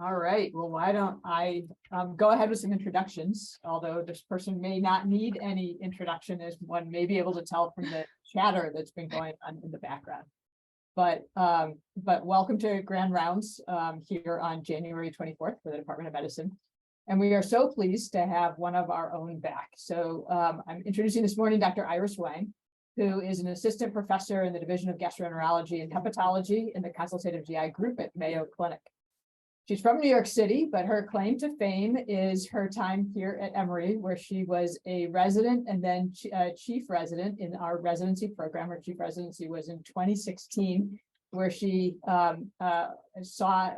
All right, well, why don't I go ahead with some introductions, although this person may not need any introduction, as one may be able to tell from the chatter that's been going on in the background. But welcome to Grand Rounds here on January 24th for the Department of Medicine. And we are so pleased to have one of our own back. So I'm introducing this morning Dr. Iris Wang, who is an assistant professor in the Division of Gastroenterology and Hepatology in the Consultative GI group at Mayo Clinic. She's from New York City, but her claim to fame is her time here at Emory, where she was a resident and then chief resident in our residency program. Her chief residency was in 2016, where she oversaw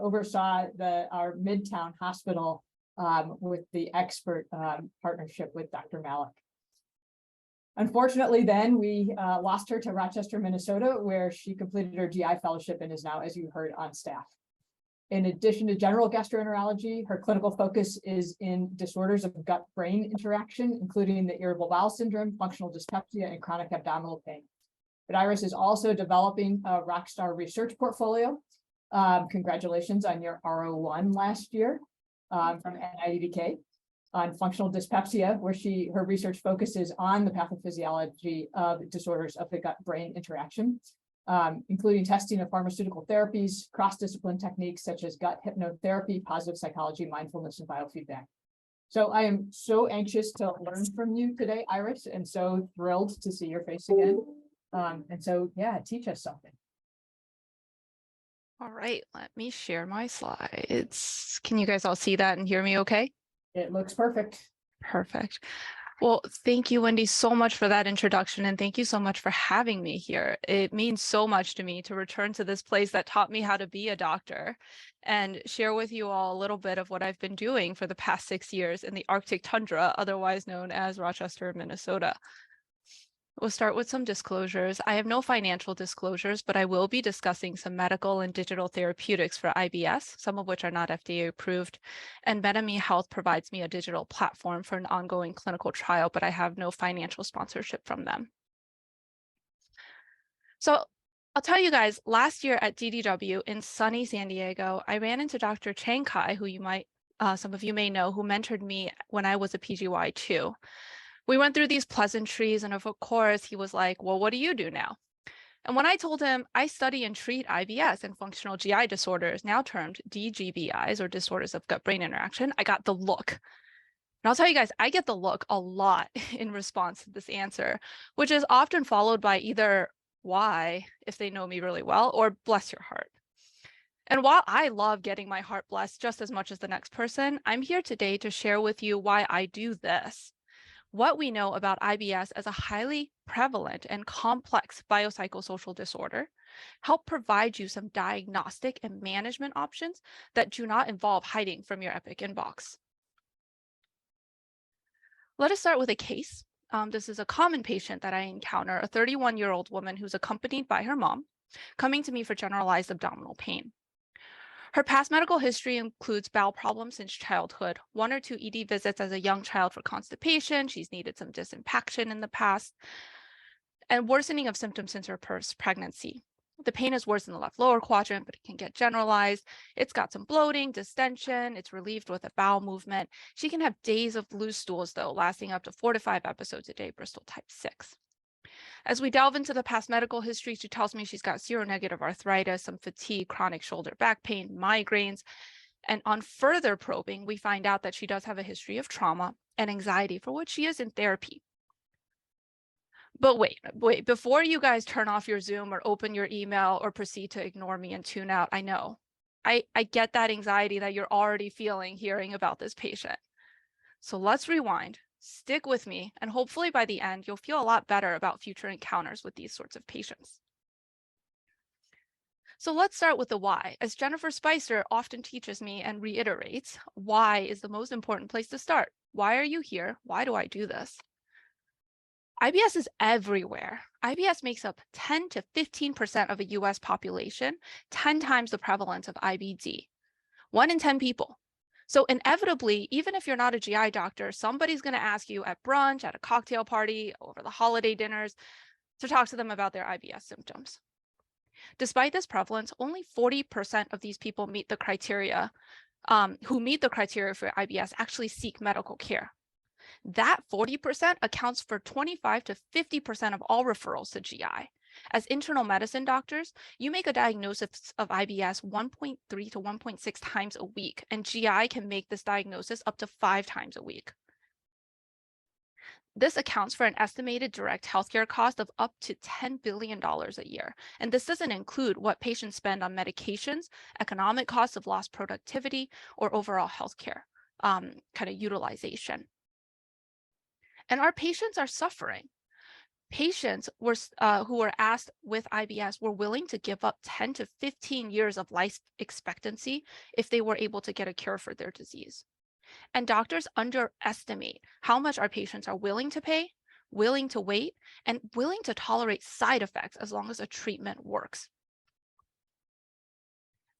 our Midtown Hospital with the expert partnership with Dr. Malik. Unfortunately, then we lost her to Rochester, Minnesota, where she completed her GI fellowship and is now, as you heard, on staff. In addition to general gastroenterology, her clinical focus is in disorders of gut-brain interaction, including the irritable bowel syndrome, functional dyspepsia, and chronic abdominal pain. But Iris is also developing a rockstar research portfolio. Congratulations on your RO1 last year from NIDDK on functional dyspepsia, where her research focuses on the pathophysiology of disorders of the gut-brain interaction. Including testing of pharmaceutical therapies, cross-discipline techniques such as gut hypnotherapy, positive psychology, mindfulness, and biofeedback. So I am so anxious to learn from you today, Iris, and so thrilled to see your face again. And so, yeah, teach us something. All right, let me share my slides. Can you guys all see that and hear me okay? It looks perfect. Perfect. Well, thank you, Wendy, so much for that introduction, and thank you so much for having me here. It means so much to me to return to this place that taught me how to be a doctor and share with you all a little bit of what I've been doing for the past 6 years in the Arctic tundra, otherwise known as Rochester, Minnesota. We'll start with some disclosures. I have no financial disclosures, but I will be discussing some medical and digital therapeutics for IBS, some of which are not FDA approved. And MetaMe Health provides me a digital platform for an ongoing clinical trial, but I have no financial sponsorship from them. So I'll tell you guys, last year at DDW in sunny San Diego, I ran into Dr. Chang Kai, who some of you may know, who mentored me when I was a PGY2. We went through these pleasantries, and of course, he was like, well, what do you do now? And when I told him I study and treat IBS and functional GI disorders, now termed DGBIs, or disorders of gut-brain interaction, I got the look. And I'll tell you guys, I get the look a lot in response to this answer, which is often followed by either why, if they know me really well, or bless your heart. And while I love getting my heart blessed just as much as the next person, I'm here today to share with you why I do this. What we know about IBS as a highly prevalent and complex biopsychosocial disorder, help provide you some diagnostic and management options that do not involve hiding from your Epic inbox. Let us start with a case. This is a common patient that I encounter, a 31-year-old woman who's accompanied by her mom, coming to me for generalized abdominal pain. Her past medical history includes bowel problems since childhood, 1 or 2 ED visits as a young child for constipation. She's needed some disimpaction in the past, and worsening of symptoms since her pregnancy. The pain is worse in the left lower quadrant, but it can get generalized. It's got some bloating, distension. It's relieved with a bowel movement. She can have days of loose stools, though, lasting up to 4 to 5 episodes a day, Bristol type 6. As we delve into the past medical history, she tells me she's got seronegative arthritis, some fatigue, chronic shoulder back pain, migraines. And on further probing, we find out that she does have a history of trauma and anxiety, for which she is in therapy. But wait, before you guys turn off your Zoom or open your email or proceed to ignore me and tune out, I know. I get that anxiety that you're already feeling hearing about this patient. So let's rewind. Stick with me, and hopefully by the end, you'll feel a lot better about future encounters with these sorts of patients. So let's start with the why. As Jennifer Spicer often teaches me and reiterates, why is the most important place to start. Why are you here? Why do I do this? IBS is everywhere. IBS makes up 10 to 15% of a US population, 10 times the prevalence of IBD. 1 in 10 people. So inevitably, even if you're not a GI doctor, somebody's going to ask you at brunch, at a cocktail party, over the holiday dinners, to talk to them about their IBS symptoms. Despite this prevalence, only 40% of these people meet the criteria who meet the criteria for IBS actually seek medical care. That 40% accounts for 25 to 50% of all referrals to GI. As internal medicine doctors, you make a diagnosis of IBS 1.3 to 1.6 times a week, and GI can make this diagnosis up to 5 times a week. This accounts for an estimated direct healthcare cost of up to $10 billion a year. And this doesn't include what patients spend on medications, economic costs of lost productivity, or overall healthcare kind of utilization. And our patients are suffering. Patients who were asked with IBS were willing to give up 10 to 15 years of life expectancy if they were able to get a cure for their disease. And doctors underestimate how much our patients are willing to pay, willing to wait, and willing to tolerate side effects as long as a treatment works.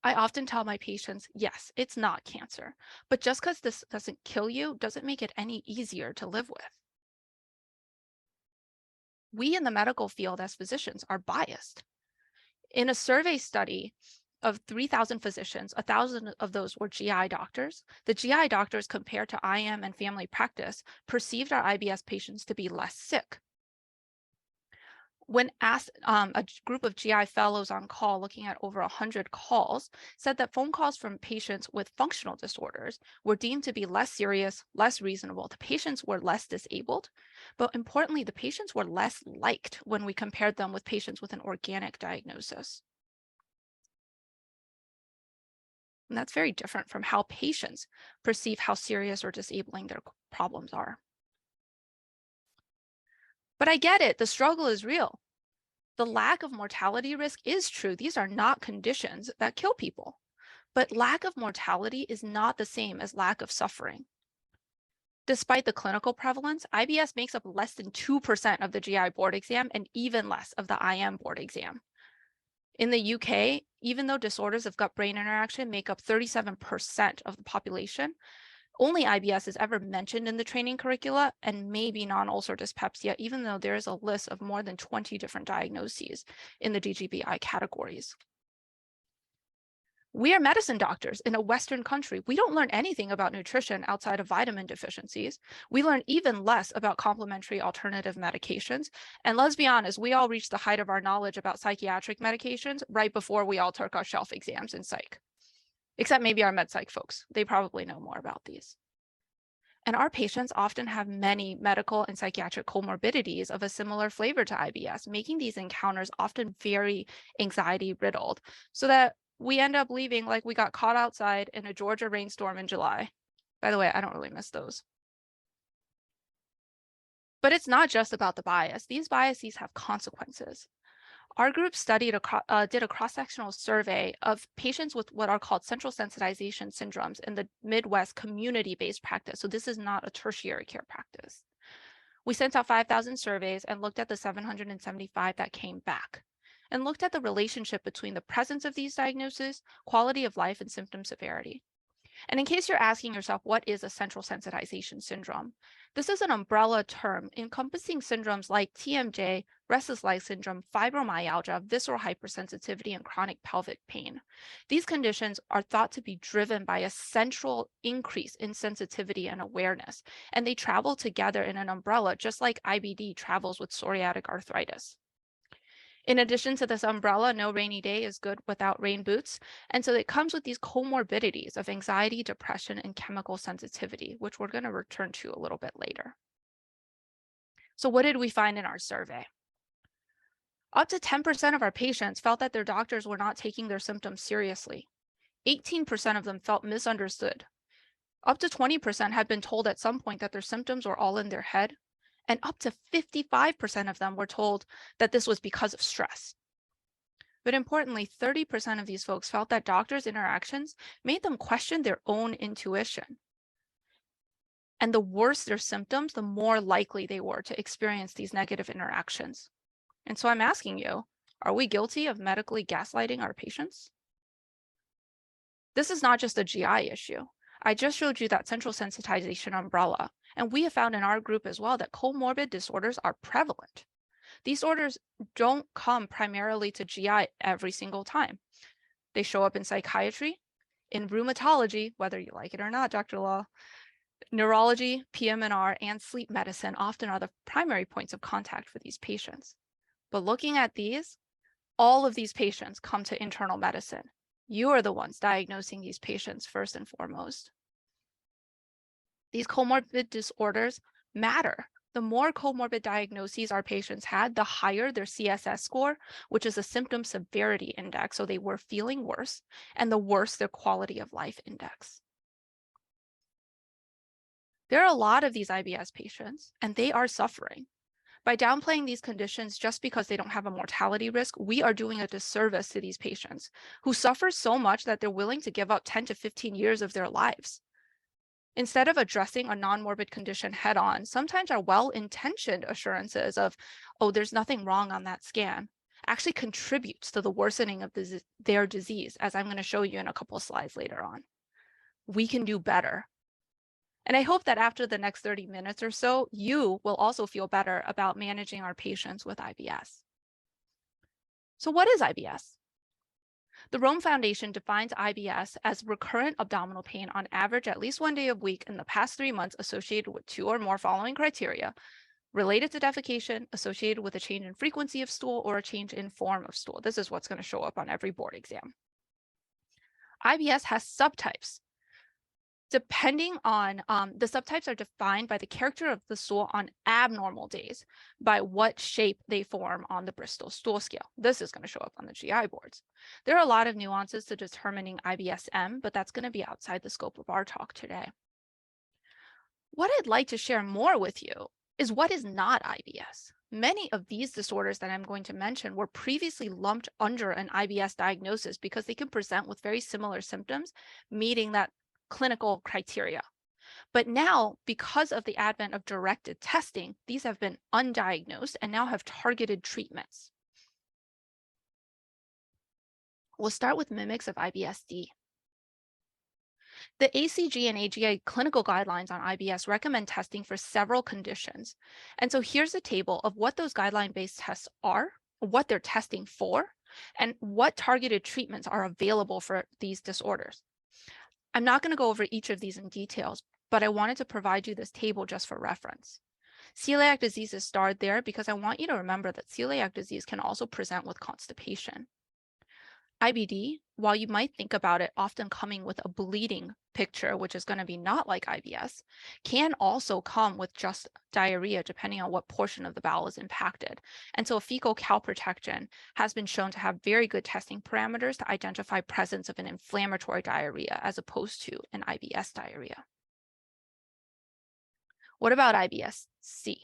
I often tell my patients, yes, it's not cancer, but just because this doesn't kill you doesn't make it any easier to live with. We in the medical field as physicians are biased. In a survey study of 3,000 physicians, 1,000 of those were GI doctors. The GI doctors compared to IM and family practice perceived our IBS patients to be less sick. When asked, a group of GI fellows on call looking at over 100 calls said that phone calls from patients with functional disorders were deemed to be less serious, less reasonable. The patients were less disabled, but importantly, the patients were less liked when we compared them with patients with an organic diagnosis. And that's very different from how patients perceive how serious or disabling their problems are. But I get it, the struggle is real. The lack of mortality risk is true. These are not conditions that kill people. But lack of mortality is not the same as lack of suffering. Despite the clinical prevalence, IBS makes up less than 2% of the GI board exam and even less of the IM board exam. In the UK, even though disorders of gut-brain interaction make up 37% of the population, only IBS is ever mentioned in the training curricula, and maybe non-ulcer dyspepsia, even though there is a list of more than 20 different diagnoses in the DGBI categories. We are medicine doctors in a Western country. We don't learn anything about nutrition outside of vitamin deficiencies. We learn even less about complementary alternative medications. And let's be honest, we all reached the height of our knowledge about psychiatric medications right before we all took our shelf exams in psych. Except maybe our med psych folks. They probably know more about these. And our patients often have many medical and psychiatric comorbidities of a similar flavor to IBS, making these encounters often very anxiety riddled, so that we end up leaving like we got caught outside in a Georgia rainstorm in July. By the way, I don't really miss those. But it's not just about the bias. These biases have consequences. Our group did a cross-sectional survey of patients with what are called central sensitization syndromes in the Midwest community-based practice. So this is not a tertiary care practice. We sent out 5,000 surveys and looked at the 775 that came back, and looked at the relationship between the presence of these diagnoses, quality of life, and symptom severity. And in case you're asking yourself, what is a central sensitization syndrome? This is an umbrella term encompassing syndromes like TMJ, restless leg syndrome, fibromyalgia, visceral hypersensitivity, and chronic pelvic pain. These conditions are thought to be driven by a central increase in sensitivity and awareness, and they travel together in an umbrella, just like IBD travels with psoriatic arthritis. In addition to this umbrella, no rainy day is good without rain boots. And so it comes with these comorbidities of anxiety, depression, and chemical sensitivity, which we're going to return to a little bit later. So what did we find in our survey? Up to 10% of our patients felt that their doctors were not taking their symptoms seriously. 18% of them felt misunderstood. Up to 20% had been told at some point that their symptoms were all in their head. And up to 55% of them were told that this was because of stress. But importantly, 30% of these folks felt that doctors' interactions made them question their own intuition. And the worse their symptoms, the more likely they were to experience these negative interactions. And so I'm asking you, are we guilty of medically gaslighting our patients? This is not just a GI issue. I just showed you that central sensitization umbrella, and we have found in our group as well that comorbid disorders are prevalent. These disorders don't come primarily to GI every single time. They show up in psychiatry, In rheumatology, whether you like it or not, Dr. Law, neurology, PM&R, and sleep medicine often are the primary points of contact for these patients. But looking at these, all of these patients come to internal medicine. You are the ones diagnosing these patients first and foremost. These comorbid disorders matter. The more comorbid diagnoses our patients had, the higher their CSS score, which is a symptom severity index, so they were feeling worse, and the worse their quality of life index. There are a lot of these IBS patients, and they are suffering. By downplaying these conditions just because they don't have a mortality risk, we are doing a disservice to these patients who suffer so much that they're willing to give up 10 to 15 years of their lives. Instead of addressing a non-morbid condition head on, sometimes our well-intentioned assurances of, oh, there's nothing wrong on that scan, actually contributes to the worsening of their disease, as I'm going to show you in a couple of slides later on. We can do better. And I hope that after the next 30 minutes or so, you will also feel better about managing our patients with IBS. So what is IBS? The Rome Foundation defines IBS as recurrent abdominal pain on average at least 1 day a week in the past 3 months associated with 2 or more following criteria: related to defecation, associated with a change in frequency of stool, or a change in form of stool. This is what's going to show up on every board exam. IBS has subtypes. Depending on the subtypes are defined by the character of the stool on abnormal days, by what shape they form on the Bristol stool scale. This is going to show up on the GI boards. There are a lot of nuances to determining IBS-M, but that's going to be outside the scope of our talk today. What I'd like to share more with you is what is not IBS. Many of these disorders that I'm going to mention were previously lumped under an IBS diagnosis because they can present with very similar symptoms, meeting that clinical criteria. But now, because of the advent of directed testing, these have been undiagnosed and now have targeted treatments. We'll start with mimics of IBS-D. The ACG and AGA clinical guidelines on IBS recommend testing for several conditions. And so here's a table of what those guideline-based tests are, what they're testing for, and what targeted treatments are available for these disorders. I'm not going to go over each of these in details, but I wanted to provide you this table just for reference. Celiac disease is starred there because I want you to remember that celiac disease can also present with constipation. IBD, while you might think about it often coming with a bleeding picture, which is going to be not like IBS, can also come with just diarrhea depending on what portion of the bowel is impacted. And so fecal calprotectin has been shown to have very good testing parameters to identify presence of an inflammatory diarrhea as opposed to an IBS diarrhea. What about IBS-C?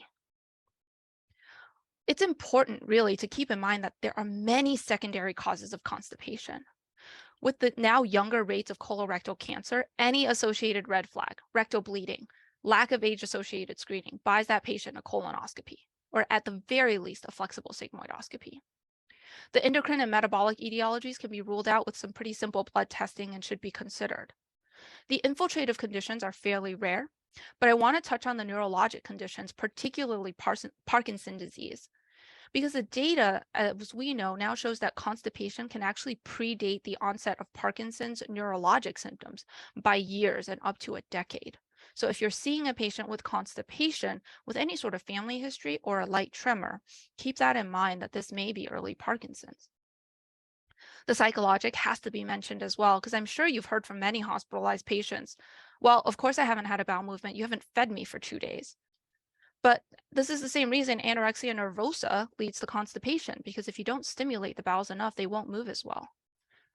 It's important really to keep in mind that there are many secondary causes of constipation. With the now younger rates of colorectal cancer, any associated red flag, rectal bleeding, lack of age-associated screening buys that patient a colonoscopy, or at the very least, a flexible sigmoidoscopy. The endocrine and metabolic etiologies can be ruled out with some pretty simple blood testing and should be considered. The infiltrative conditions are fairly rare, but I want to touch on the neurologic conditions, particularly Parkinson's disease, because the data, as we know, now shows that constipation can actually predate the onset of Parkinson's neurologic symptoms by years and up to a decade. So if you're seeing a patient with constipation with any sort of family history or a light tremor, keep that in mind that this may be early Parkinson's. The psychologic has to be mentioned as well, because I'm sure you've heard from many hospitalized patients, well, of course I haven't had a bowel movement, you haven't fed me for 2 days. But this is the same reason anorexia nervosa leads to constipation, because if you don't stimulate the bowels enough, they won't move as well.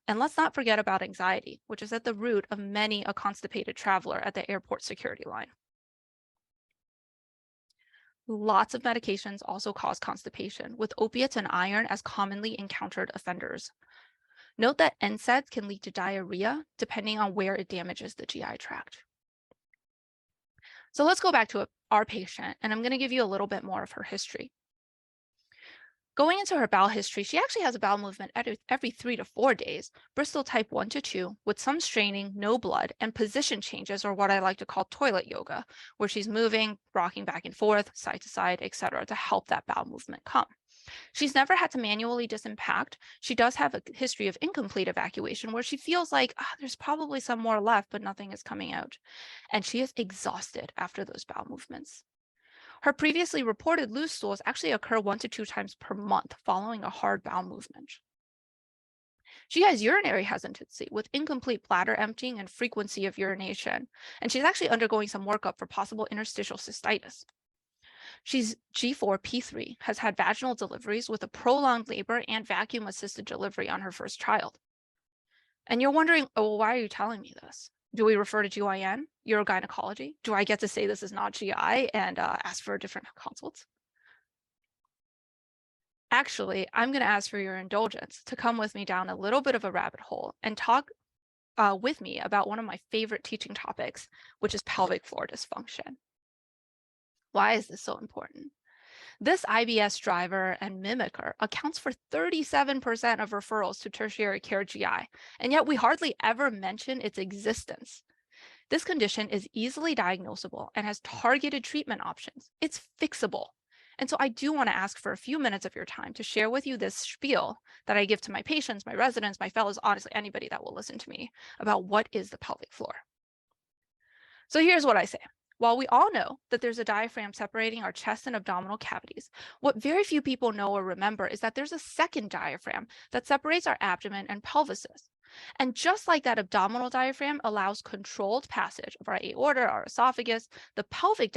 And let's not forget about anxiety, which is at the root of many a constipated traveler at the airport security line. Lots of medications also cause constipation, with opiates and iron as commonly encountered offenders. Note that NSAIDs can lead to diarrhea depending on where it damages the GI tract. So let's go back to our patient, and I'm going to give you a little bit more of her history. Going into her bowel history, she actually has a bowel movement every 3 to 4 days, Bristol type 1 to 2, with some straining, no blood, and position changes, or what I like to call toilet yoga, where she's moving, rocking back and forth, side to side, etc., to help that bowel movement come. She's never had to manually disimpact. She does have a history of incomplete evacuation where she feels like there's probably some more left, but nothing is coming out. And she is exhausted after those bowel movements. Her previously reported loose stools actually occur 1 to 2 times per month following a hard bowel movement. She has urinary hesitancy with incomplete bladder emptying and frequency of urination, and she's actually undergoing some workup for possible interstitial cystitis. She's G4P3, has had vaginal deliveries with a prolonged labor and vacuum-assisted delivery on her first child. And you're wondering, oh, well, why are you telling me this? Do we refer to GYN, urogynecology? Do I get to say this is not GI and ask for a different consult? Actually, I'm going to ask for your indulgence to come with me down a little bit of a rabbit hole and talk with me about one of my favorite teaching topics, which is pelvic floor dysfunction. Why is this so important? This IBS driver and mimicker accounts for 37% of referrals to tertiary care GI, and yet we hardly ever mention its existence. This condition is easily diagnosable and has targeted treatment options. It's fixable. And so I do want to ask for a few minutes of your time to share with you this spiel that I give to my patients, my residents, my fellows, honestly, anybody that will listen to me about what is the pelvic floor. So here's what I say. While we all know that there's a diaphragm separating our chest and abdominal cavities, what very few people know or remember is that there's a second diaphragm that separates our abdomen and pelvises. And just like that abdominal diaphragm allows controlled passage of our aorta, our esophagus, the pelvic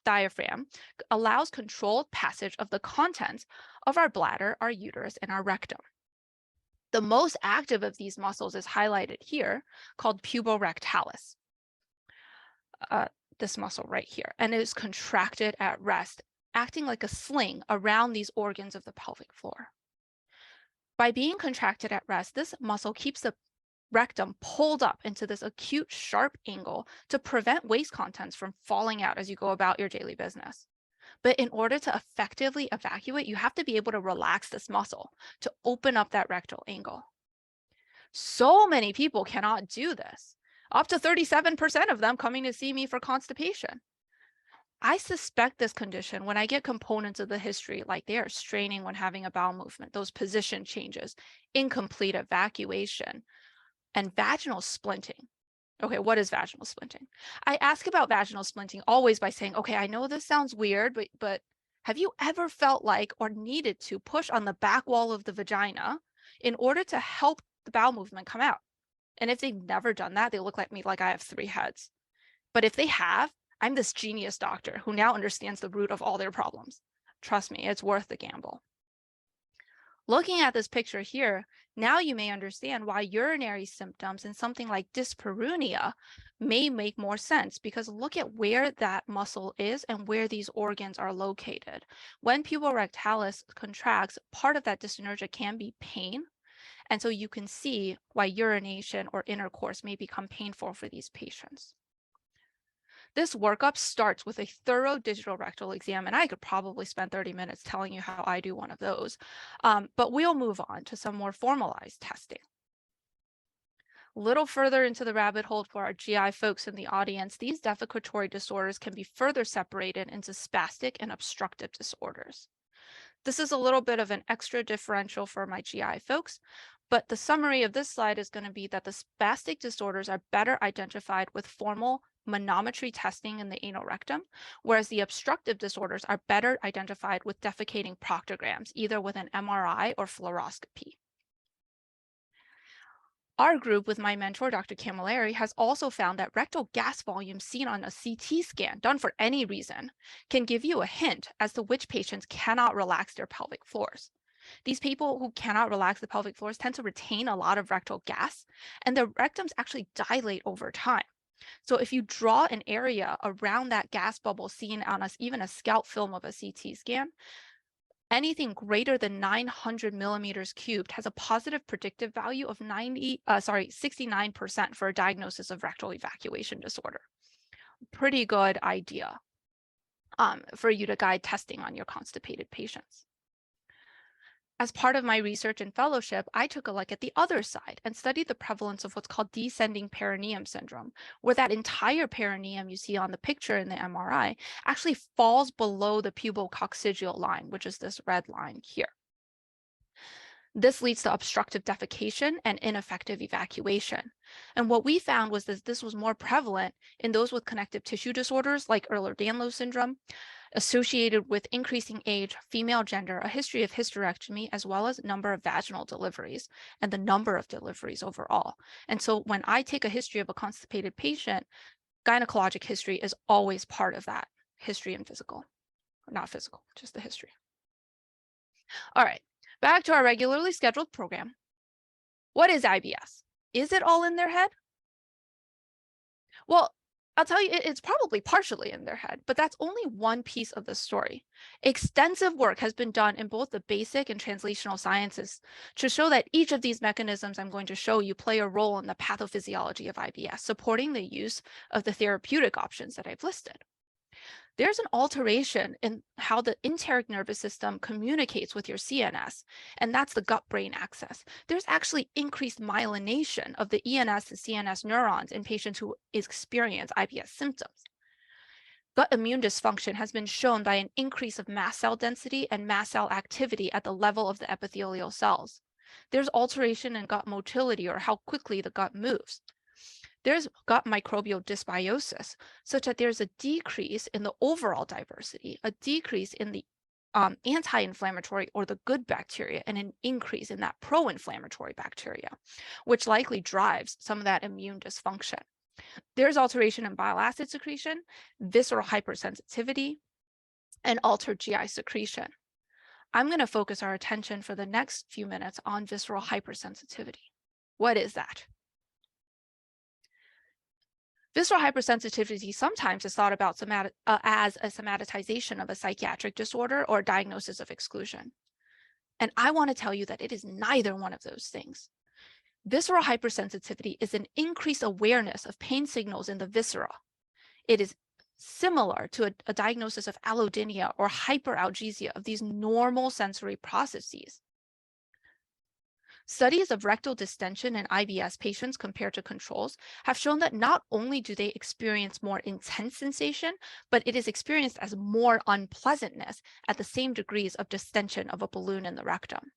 diaphragm allows controlled passage of the contents of our bladder, our uterus, and our rectum. The most active of these muscles is highlighted here, called puborectalis. This muscle right here, and it is contracted at rest, acting like a sling around these organs of the pelvic floor. By being contracted at rest, this muscle keeps the rectum pulled up into this acute sharp angle to prevent waste contents from falling out as you go about your daily business. But in order to effectively evacuate, you have to be able to relax this muscle to open up that rectal angle. So many people cannot do this. Up to 37% of them coming to see me for constipation. I suspect this condition when I get components of the history, like they are straining when having a bowel movement, those position changes, incomplete evacuation, and vaginal splinting. Okay, what is vaginal splinting? I ask about vaginal splinting always by saying, okay, I know this sounds weird, but have you ever felt like or needed to push on the back wall of the vagina in order to help the bowel movement come out? And if they've never done that, they look like me like I have 3 heads. But if they have, I'm this genius doctor who now understands the root of all their problems. Trust me, it's worth the gamble. Looking at this picture here, now you may understand why urinary symptoms and something like dyspareunia may make more sense, because look at where that muscle is and where these organs are located. When puborectalis contracts, part of that dyssynergia can be pain. And so you can see why urination or intercourse may become painful for these patients. This workup starts with a thorough digital rectal exam, and I could probably spend 30 minutes telling you how I do one of those, but we'll move on to some more formalized testing. A little further into the rabbit hole for our GI folks in the audience, these defecatory disorders can be further separated into spastic and obstructive disorders. This is a little bit of an extra differential for my GI folks, but the summary of this slide is going to be that the spastic disorders are better identified with formal manometry testing in the anal rectum, whereas the obstructive disorders are better identified with defecating proctograms, either with an MRI or fluoroscopy. Our group with my mentor, Dr. Camilleri, has also found that rectal gas volume seen on a CT scan done for any reason can give you a hint as to which patients cannot relax their pelvic floors. These people who cannot relax the pelvic floors tend to retain a lot of rectal gas, and their rectums actually dilate over time. So if you draw an area around that gas bubble seen on even a scalp film of a CT scan, anything greater than 900 millimeters cubed has a positive predictive value of 69% for a diagnosis of rectal evacuation disorder. Pretty good idea for you to guide testing on your constipated patients. As part of my research and fellowship, I took a look at the other side and studied the prevalence of what's called descending perineum syndrome, where that entire perineum you see on the picture in the MRI actually falls below the pubococcygeal line, which is this red line here. This leads to obstructive defecation and ineffective evacuation. And what we found was that this was more prevalent in those with connective tissue disorders like Ehlers-Danlos syndrome, associated with increasing age, female gender, a history of hysterectomy, as well as number of vaginal deliveries and the number of deliveries overall. And so when I take a history of a constipated patient, gynecologic history is always part of that history and physical, not physical, just the history. All right, back to our regularly scheduled program. What is IBS? Is it all in their head? Well, I'll tell you, it's probably partially in their head, but that's only one piece of the story. Extensive work has been done in both the basic and translational sciences to show that each of these mechanisms I'm going to show you play a role in the pathophysiology of IBS, supporting the use of the therapeutic options that I've listed. There's an alteration in how the enteric nervous system communicates with your CNS, and that's the gut-brain axis. There's actually increased myelination of the ENS and CNS neurons in patients who experience IBS symptoms. Gut immune dysfunction has been shown by an increase of mast cell density and mast cell activity at the level of the epithelial cells. There's alteration in gut motility, or how quickly the gut moves. There's gut microbial dysbiosis, such that there's a decrease in the overall diversity, a decrease in the anti-inflammatory or the good bacteria, and an increase in that pro-inflammatory bacteria, which likely drives some of that immune dysfunction. There's alteration in bile acid secretion, visceral hypersensitivity, and altered GI secretion. I'm going to focus our attention for the next few minutes on visceral hypersensitivity. What is that? Visceral hypersensitivity sometimes is thought about as a somatization of a psychiatric disorder or a diagnosis of exclusion. And I want to tell you that it is neither one of those things. Visceral hypersensitivity is an increased awareness of pain signals in the viscera. It is similar to a diagnosis of allodynia or hyperalgesia of these normal sensory processes. Studies of rectal distension in IBS patients compared to controls have shown that not only do they experience more intense sensation, but it is experienced as more unpleasantness at the same degrees of distension of a balloon in the rectum.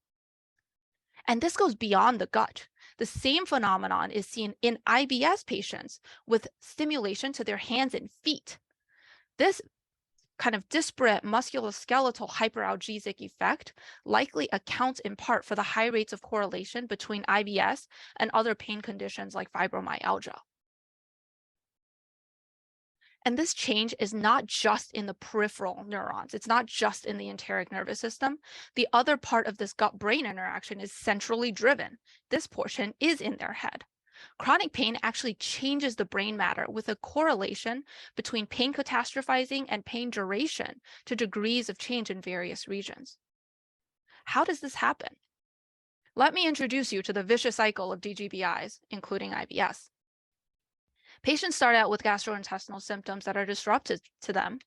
And this goes beyond the gut. The same phenomenon is seen in IBS patients with stimulation to their hands and feet. This kind of disparate musculoskeletal hyperalgesic effect likely accounts in part for the high rates of correlation between IBS and other pain conditions like fibromyalgia. And this change is not just in the peripheral neurons. It's not just in the enteric nervous system. The other part of this gut-brain interaction is centrally driven. This portion is in their head. Chronic pain actually changes the brain matter with a correlation between pain catastrophizing and pain duration to degrees of change in various regions. How does this happen? Let me introduce you to the vicious cycle of DGBIs, including IBS. Patients start out with gastrointestinal symptoms that are disruptive to them,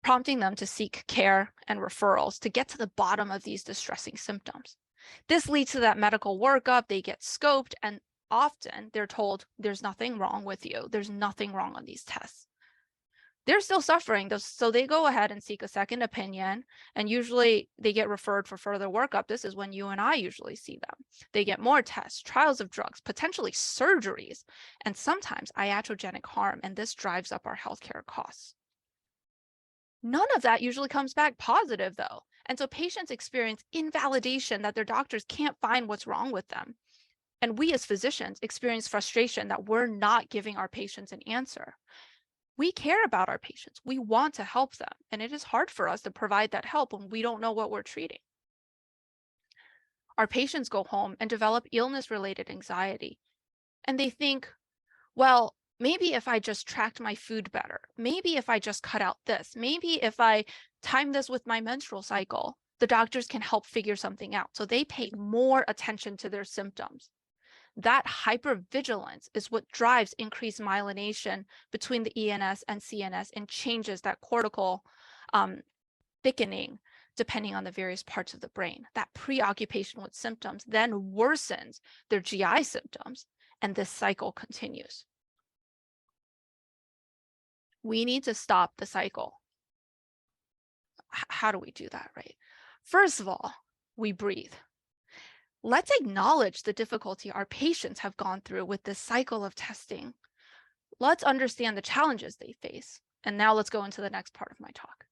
prompting them to seek care and referrals to get to the bottom of these distressing symptoms. This leads to that medical workup. They get scoped, and often they're told there's nothing wrong with you. There's nothing wrong on these tests. They're still suffering, so they go ahead and seek a second opinion, and usually they get referred for further workup. This is when you and I usually see them. They get more tests, trials of drugs, potentially surgeries, and sometimes iatrogenic harm, and this drives up our healthcare costs. None of that usually comes back positive, though, and so patients experience invalidation that their doctors can't find what's wrong with them. And we as physicians experience frustration that we're not giving our patients an answer. We care about our patients. We want to help them. And it is hard for us to provide that help when we don't know what we're treating. Our patients go home and develop illness-related anxiety. And they think, well, maybe if I just tracked my food better, maybe if I just cut out this, maybe if I time this with my menstrual cycle, the doctors can help figure something out. So they pay more attention to their symptoms. That hypervigilance is what drives increased myelination between the ENS and CNS and changes that cortical thickening depending on the various parts of the brain. That preoccupation with symptoms then worsens their GI symptoms, and this cycle continues. We need to stop the cycle. How do we do that, right? First of all, we breathe. Let's acknowledge the difficulty our patients have gone through with this cycle of testing. Let's understand the challenges they face. And now let's go into the next part of my talk.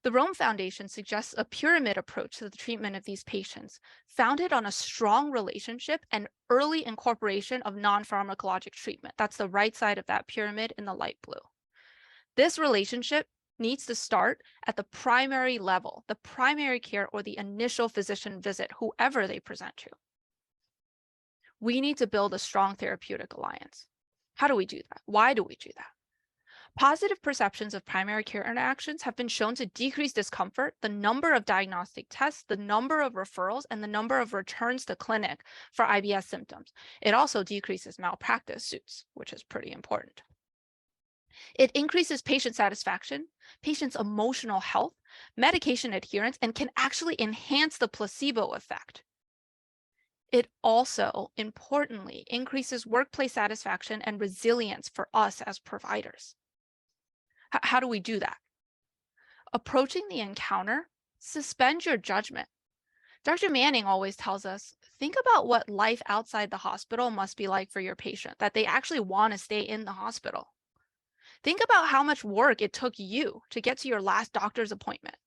The Rome Foundation suggests a pyramid approach to the treatment of these patients, founded on a strong relationship and early incorporation of non-pharmacologic treatment. That's the right side of that pyramid in the light blue. This relationship needs to start at the primary level, the primary care or the initial physician visit, whoever they present to. We need to build a strong therapeutic alliance. How do we do that? Why do we do that? Positive perceptions of primary care interactions have been shown to decrease discomfort, the number of diagnostic tests, the number of referrals, and the number of returns to clinic for IBS symptoms. It also decreases malpractice suits, which is pretty important. It increases patient satisfaction, patients' emotional health, medication adherence, and can actually enhance the placebo effect. It also, importantly, increases workplace satisfaction and resilience for us as providers. How do we do that? Approaching the encounter, suspend your judgment. Dr. Manning always tells us, think about what life outside the hospital must be like for your patient, that they actually want to stay in the hospital. Think about how much work it took you to get to your last doctor's appointment.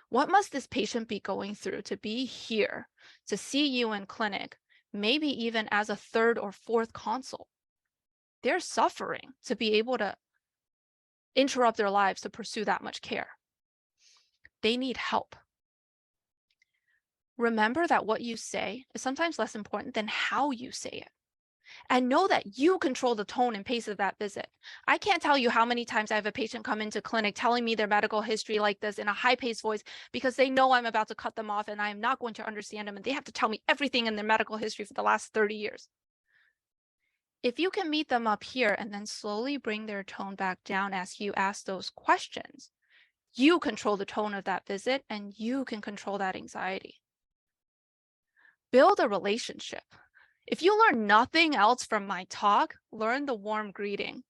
What must this patient be going through to be here, to see you in clinic, maybe even as a third or fourth consult? They're suffering to be able to interrupt their lives to pursue that much care. They need help. Remember that what you say is sometimes less important than how you say it. And know that you control the tone and pace of that visit. I can't tell you how many times I have a patient come into clinic telling me their medical history like this in a high-paced voice because they know I'm about to cut them off and I am not going to understand them, and they have to tell me everything in their medical history for the last 30 years. If you can meet them up here and then slowly bring their tone back down as you ask those questions, you control the tone of that visit and you can control that anxiety. Build a relationship. If you learn nothing else from my talk, learn the warm greeting.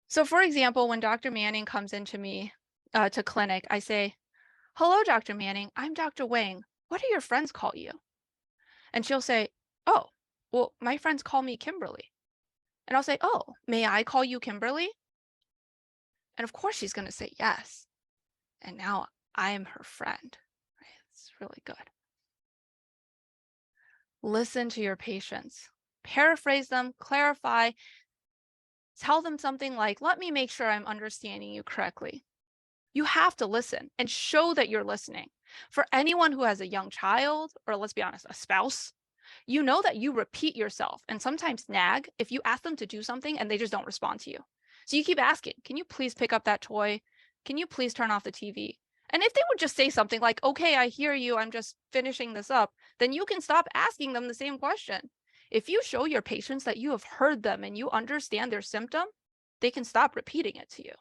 So for example, when Dr. Manning comes into me to clinic, I say, "Hello, Dr. Manning, I'm Dr. Wang. What do your friends call you?" And she'll say, "Oh, well, my friends call me Kimberly." And I'll say, "Oh, may I call you Kimberly?" And of course she's going to say yes. And now I am her friend. Right? It's really good. Listen to your patients. Paraphrase them, clarify, tell them something like, "Let me make sure I'm understanding you correctly." You have to listen and show that you're listening. For anyone who has a young child, or let's be honest, a spouse, you know that you repeat yourself and sometimes nag if you ask them to do something and they just don't respond to you. So you keep asking, "Can you please pick up that toy? Can you please turn off the TV?" And if they would just say something like, "Okay, I hear you, I'm just finishing this up," then you can stop asking them the same question. If you show your patients that you have heard them and you understand their symptom, they can stop repeating it to you.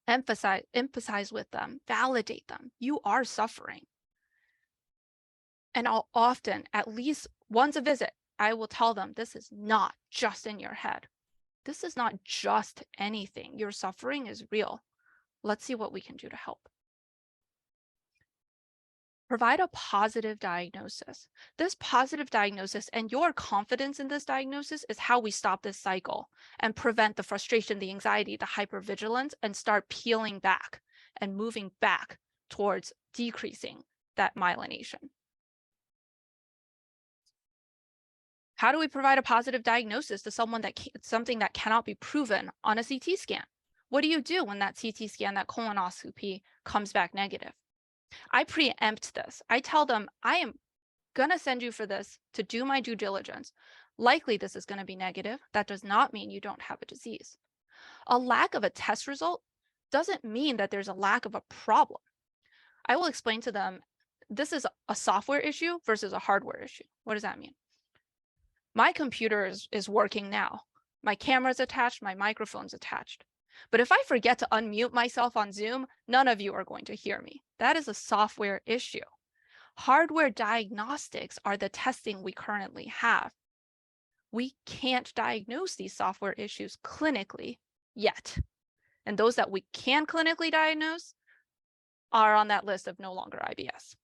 Emphasize with them, validate them. You are suffering. And I'll often, at least once a visit, I will tell them, this is not just in your head. This is not just anything. Your suffering is real. Let's see what we can do to help. Provide a positive diagnosis. This positive diagnosis and your confidence in this diagnosis is how we stop this cycle and prevent the frustration, the anxiety, the hypervigilance, and start peeling back and moving back towards decreasing that myelination. How do we provide a positive diagnosis to something that cannot be proven on a CT scan? What do you do when that CT scan, that colonoscopy comes back negative? I preempt this. I tell them, I am going to send you for this to do my due diligence. Likely this is going to be negative. That does not mean you don't have a disease. A lack of a test result doesn't mean that there's a lack of a problem. I will explain to them, this is a software issue versus a hardware issue. What does that mean? My computer is working now. My camera's attached, my microphone's attached. But if I forget to unmute myself on Zoom, none of you are going to hear me. That is a software issue. Hardware diagnostics are the testing we currently have. We can't diagnose these software issues clinically yet. And those that we can clinically diagnose are on that list of no longer IBS.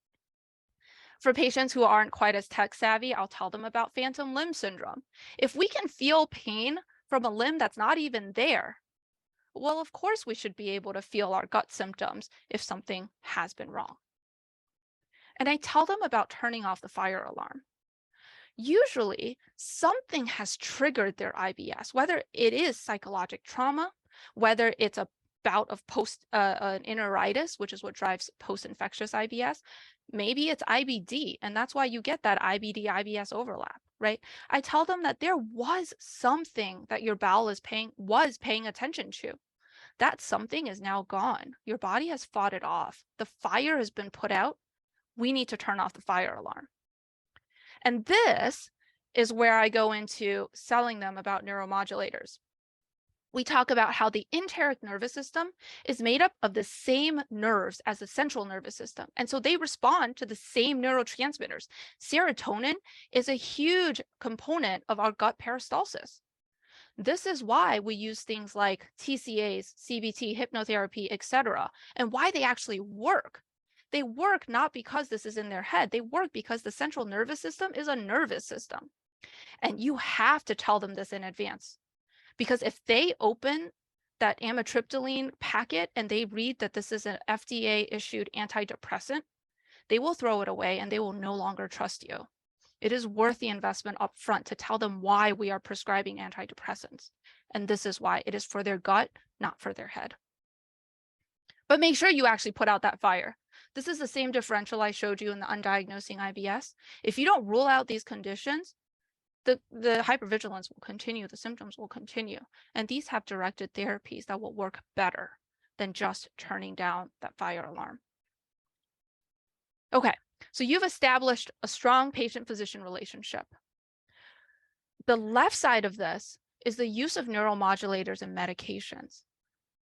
For patients who aren't quite as tech savvy, I'll tell them about phantom limb syndrome. If we can feel pain from a limb that's not even there, well, of course we should be able to feel our gut symptoms if something has been wrong. And I tell them about turning off the fire alarm. Usually, something has triggered their IBS, whether it is psychological trauma, whether it's a bout of an enteritis, which is what drives post-infectious IBS. Maybe it's IBD, and that's why you get that IBD-IBS overlap, right? I tell them that there was something that your bowel was paying attention to. That something is now gone. Your body has fought it off. The fire has been put out. We need to turn off the fire alarm. And this is where I go into selling them about neuromodulators. We talk about how the enteric nervous system is made up of the same nerves as the central nervous system. And so they respond to the same neurotransmitters. Serotonin is a huge component of our gut peristalsis. This is why we use things like TCAs, CBT, hypnotherapy, etc., and why they actually work. They work not because this is in their head. They work because the central nervous system is a nervous system. And you have to tell them this in advance. Because if they open that amitriptyline packet and they read that this is an FDA-issued antidepressant, they will throw it away and they will no longer trust you. It is worth the investment up front to tell them why we are prescribing antidepressants. And this is why it is for their gut, not for their head. But make sure you actually put out that fire. This is the same differential I showed you in the Un-diagnosing IBS. If you don't rule out these conditions, the hypervigilance will continue, the symptoms will continue. And these have directed therapies that will work better than just turning down that fire alarm. Okay, so you've established a strong patient-physician relationship. The left side of this is the use of neuromodulators and medications.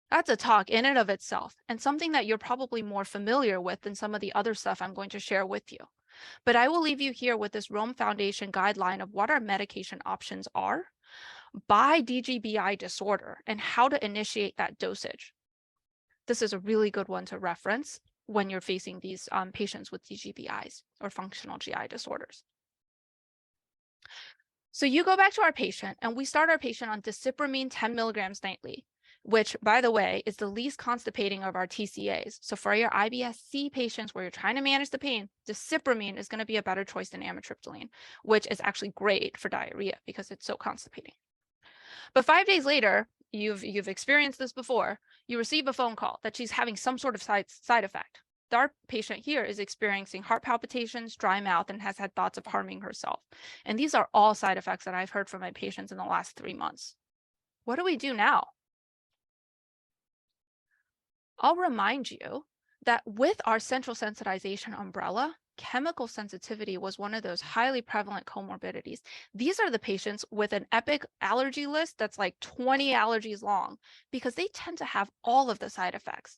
That's a talk in and of itself, and something that you're probably more familiar with than some of the other stuff I'm going to share with you. But I will leave you here with this Rome Foundation guideline of what our medication options are by DGBI disorder and how to initiate that dosage. This is a really good one to reference when you're facing these patients with DGBIs or functional GI disorders. So you go back to our patient and we start our patient on desipramine 10 milligrams nightly, which, by the way, is the least constipating of our TCAs. So for your IBS-C patients where you're trying to manage the pain, desipramine is going to be a better choice than amitriptyline, which is actually great for diarrhea because it's so constipating. But 5 days later, you've experienced this before, you receive a phone call that she's having some sort of side effect. Our patient here is experiencing heart palpitations, dry mouth, and has had thoughts of harming herself. And these are all side effects that I've heard from my patients in the last 3 months. What do we do now? I'll remind you that with our central sensitization umbrella, chemical sensitivity was one of those highly prevalent comorbidities. These are the patients with an epic allergy list that's like 20 allergies long because they tend to have all of the side effects.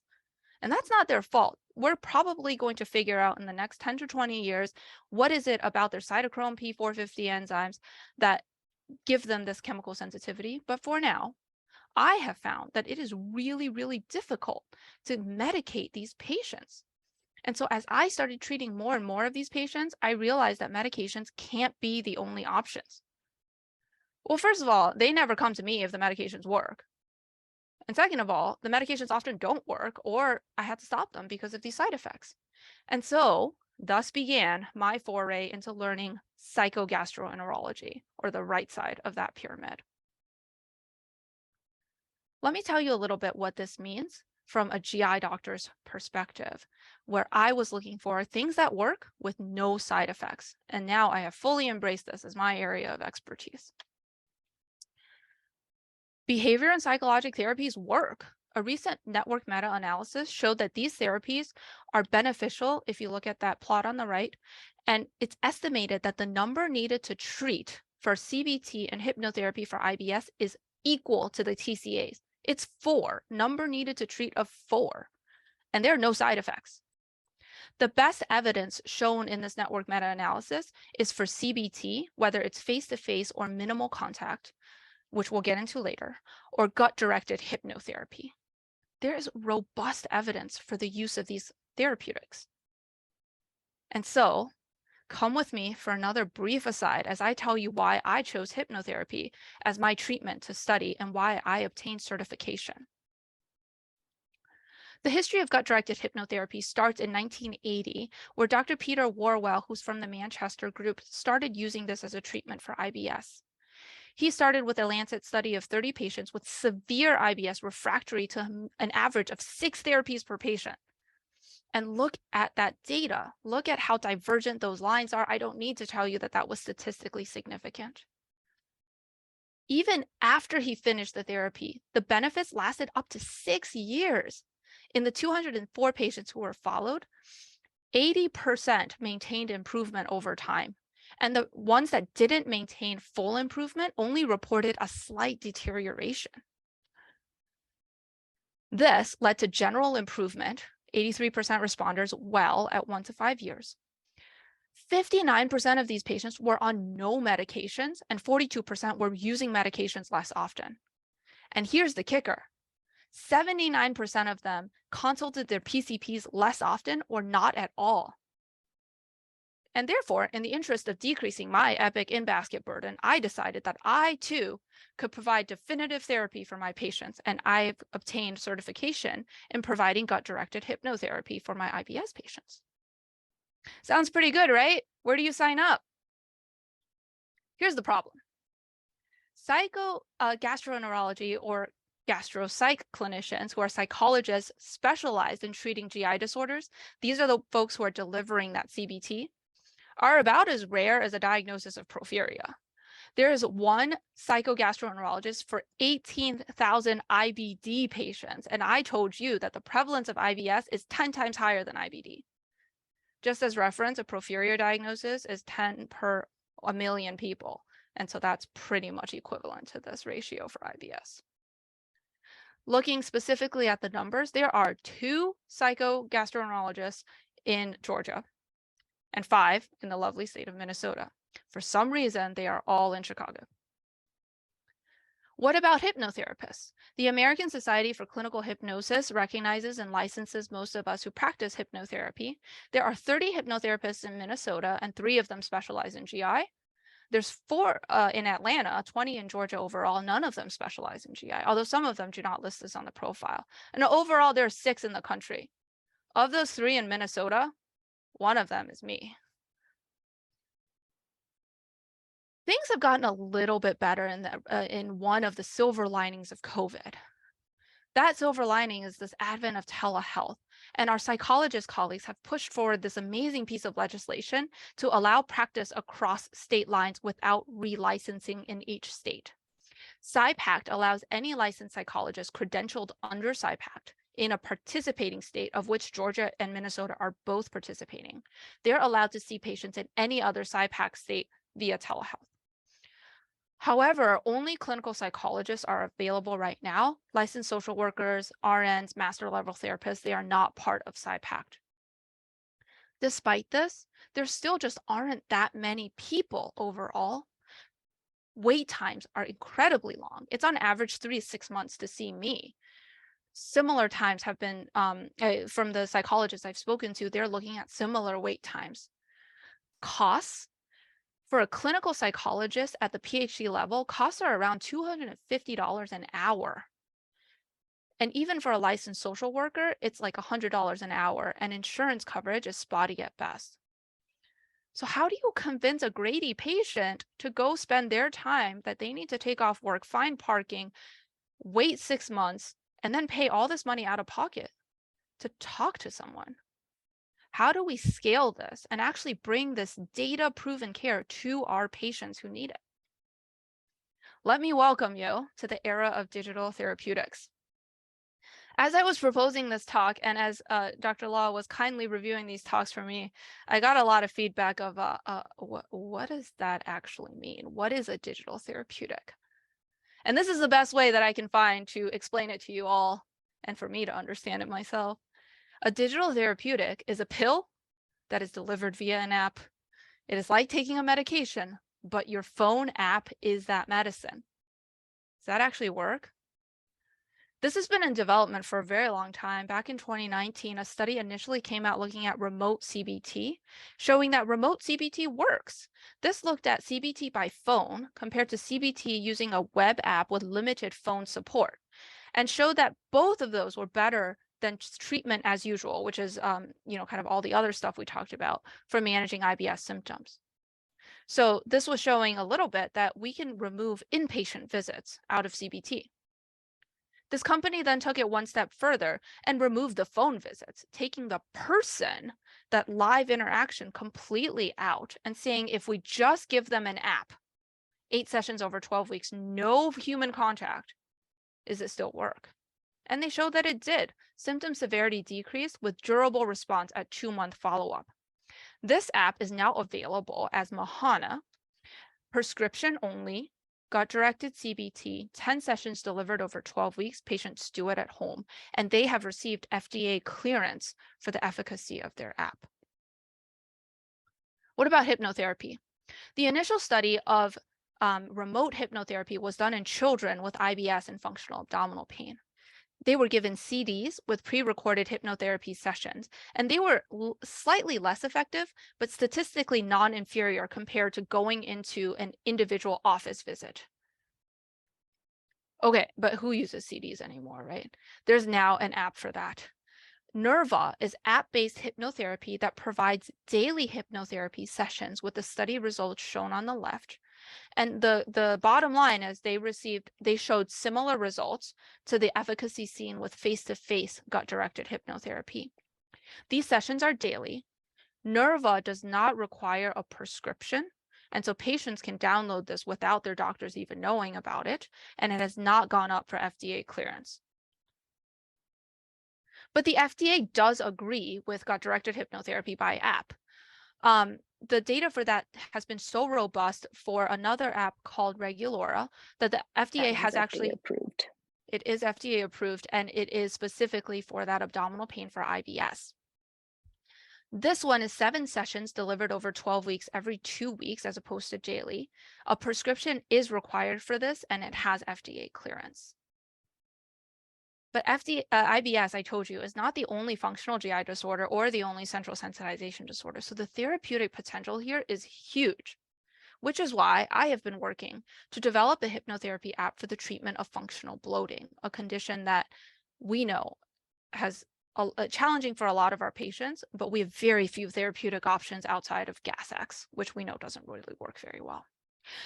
And that's not their fault. We're probably going to figure out in the next 10 to 20 years, what is it about their cytochrome P450 enzymes that give them this chemical sensitivity. But for now, I have found that it is really, really difficult to medicate these patients. And so as I started treating more and more of these patients, I realized that medications can't be the only options. Well, first of all, they never come to me if the medications work. And second of all, the medications often don't work, or I had to stop them because of these side effects. And so thus began my foray into learning psychogastroenterology, or the right side of that pyramid. Let me tell you a little bit what this means from a GI doctor's perspective, where I was looking for things that work with no side effects. And now I have fully embraced this as my area of expertise. Behavior and psychologic therapies work. A recent network meta-analysis showed that these therapies are beneficial if you look at that plot on the right, and it's estimated that the number needed to treat for CBT and hypnotherapy for IBS is equal to the TCAs. It's 4, number needed to treat of 4, and there are no side effects. The best evidence shown in this network meta-analysis is for CBT, whether it's face-to-face or minimal contact, which we'll get into later, or gut-directed hypnotherapy. There is robust evidence for the use of these therapeutics. And so, come with me for another brief aside as I tell you why I chose hypnotherapy as my treatment to study and why I obtained certification. The history of gut-directed hypnotherapy starts in 1980, where Dr. Peter Warwell, who's from the Manchester group, started using this as a treatment for IBS. He started with a Lancet study of 30 patients with severe IBS refractory to an average of 6 therapies per patient. And look at that data. Look at how divergent those lines are. I don't need to tell you that that was statistically significant. Even after he finished the therapy, the benefits lasted up to 6 years. In the 204 patients who were followed, 80% maintained improvement over time. And the ones that didn't maintain full improvement only reported a slight deterioration. This led to general improvement, 83% responders well at 1 to 5 years. 59% of these patients were on no medications, and 42% were using medications less often. And here's the kicker. 79% of them consulted their PCPs less often or not at all. And therefore, in the interest of decreasing my epic in-basket burden, I decided that I too could provide definitive therapy for my patients, and I've obtained certification in providing gut-directed hypnotherapy for my IBS patients. Sounds pretty good, right? Where do you sign up? Here's the problem. Psychogastroenterology or gastropsych clinicians who are psychologists specialized in treating GI disorders, these are the folks who are delivering that CBT, are about as rare as a diagnosis of porphyria. There is one psychogastroenterologist for 18,000 IBD patients, and I told you that the prevalence of IBS is 10 times higher than IBD. Just as reference, a porphyria diagnosis is 10 per a million people, and so that's pretty much equivalent to this ratio for IBS. Looking specifically at the numbers, there are 2 psychogastroenterologists in Georgia and 5 in the lovely state of Minnesota. For some reason, they are all in Chicago. What about hypnotherapists? The American Society for Clinical Hypnosis recognizes and licenses most of us who practice hypnotherapy. There are 30 hypnotherapists in Minnesota, and 3 of them specialize in GI. There's 4 in Atlanta, 20 in Georgia overall. None of them specialize in GI, although some of them do not list this on the profile. And overall, there are 6 in the country. Of those 3 in Minnesota, 1 of them is me. Things have gotten a little bit better in one of the silver linings of COVID. That silver lining is this advent of telehealth. And our psychologist colleagues have pushed forward this amazing piece of legislation to allow practice across state lines without relicensing in each state. PsyPact allows any licensed psychologist credentialed under PsyPact in a participating state, of which Georgia and Minnesota are both participating. They're allowed to see patients in any other PsyPact state via telehealth. However, only clinical psychologists are available right now. Licensed social workers, RNs, master level therapists, they are not part of PsyPact. Despite this, there still just aren't that many people overall. Wait times are incredibly long. It's on average 3 to 6 months to see me. Similar times have been, from the psychologists I've spoken to, they're looking at similar wait times. Costs. For a clinical psychologist at the PhD level, costs are around $250 an hour. And even for a licensed social worker, it's like $100 an hour, and insurance coverage is spotty at best. So how do you convince a Grady patient to go spend their time that they need to take off work, find parking, wait 6 months, and then pay all this money out of pocket to talk to someone? How do we scale this and actually bring this data-proven care to our patients who need it? Let me welcome you to the era of digital therapeutics. As I was proposing this talk, and as Dr. Law was kindly reviewing these talks for me, I got a lot of feedback of what does that actually mean? What is a digital therapeutic? And this is the best way that I can find to explain it to you all and for me to understand it myself. A digital therapeutic is a pill that is delivered via an app. It is like taking a medication, but your phone app is that medicine. Does that actually work? This has been in development for a very long time. Back in 2019, a study initially came out looking at remote CBT, showing that remote CBT works. This looked at CBT by phone compared to CBT using a web app with limited phone support, and showed that both of those were better than treatment as usual, which is, kind of all the other stuff we talked about for managing IBS symptoms. So this was showing a little bit that we can remove inpatient visits out of CBT. This company then took it one step further and removed the phone visits, taking the person, that live interaction, completely out and saying if we just give them an app, 8 sessions over 12 weeks, no human contact, does it still work? And they showed that it did. Symptom severity decreased with durable response at 2-month follow-up. This app is now available as Mahana, prescription only, gut-directed CBT, 10 sessions delivered over 12 weeks. Patients do it at home, and they have received FDA clearance for the efficacy of their app. What about hypnotherapy? The initial study of remote hypnotherapy was done in children with IBS and functional abdominal pain. They were given CDs with pre-recorded hypnotherapy sessions, and they were slightly less effective, but statistically non-inferior compared to going into an individual office visit. Okay, but who uses CDs anymore, right? There's now an app for that. Nerva is app-based hypnotherapy that provides daily hypnotherapy sessions with the study results shown on the left. And the bottom line is they showed similar results to the efficacy seen with face-to-face gut-directed hypnotherapy. These sessions are daily. Nerva does not require a prescription, and so patients can download this without their doctors even knowing about it, and it has not gone up for FDA clearance. But the FDA does agree with gut-directed hypnotherapy by app. The data for that has been so robust for another app called Regulora that the FDA has actually approved. It is FDA approved, and it is specifically for that abdominal pain for IBS. This one is 7 sessions delivered over 12 weeks, every 2 weeks, as opposed to daily. A prescription is required for this, and it has FDA clearance. But IBS, I told you, is not the only functional GI disorder or the only central sensitization disorder. So the therapeutic potential here is huge, which is why I have been working to develop a hypnotherapy app for the treatment of functional bloating, a condition that we know has challenging for a lot of our patients, but we have very few therapeutic options outside of Gas-X, which we know doesn't really work very well.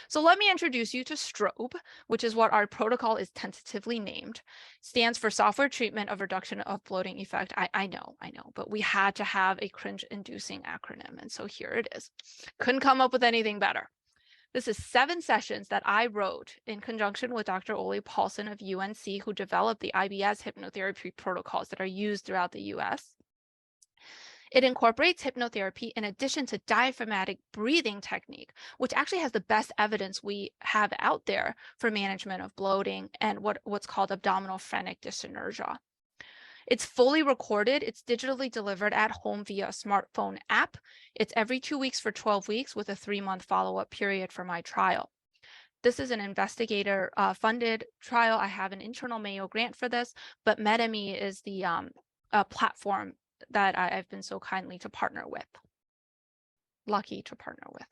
So let me introduce you to STROBE, which is what our protocol is tentatively named. Stands for Software Treatment of Reduction of Bloating Effect. I know, but we had to have a cringe-inducing acronym, and so here it is. Couldn't come up with anything better. This is 7 sessions that I wrote in conjunction with Dr. Ole Paulson of UNC, who developed the IBS hypnotherapy protocols that are used throughout the US. It incorporates hypnotherapy in addition to diaphragmatic breathing technique, which actually has the best evidence we have out there for management of bloating and what's called abdominal phrenic dyssynergia. It's fully recorded. It's digitally delivered at home via a smartphone app. It's every 2 weeks for 12 weeks with a 3-month follow-up period for my trial. This is an investigator funded trial. I have an internal Mayo grant for this, but MetaMe is the platform that I've been so kindly to partner with. Lucky to partner with.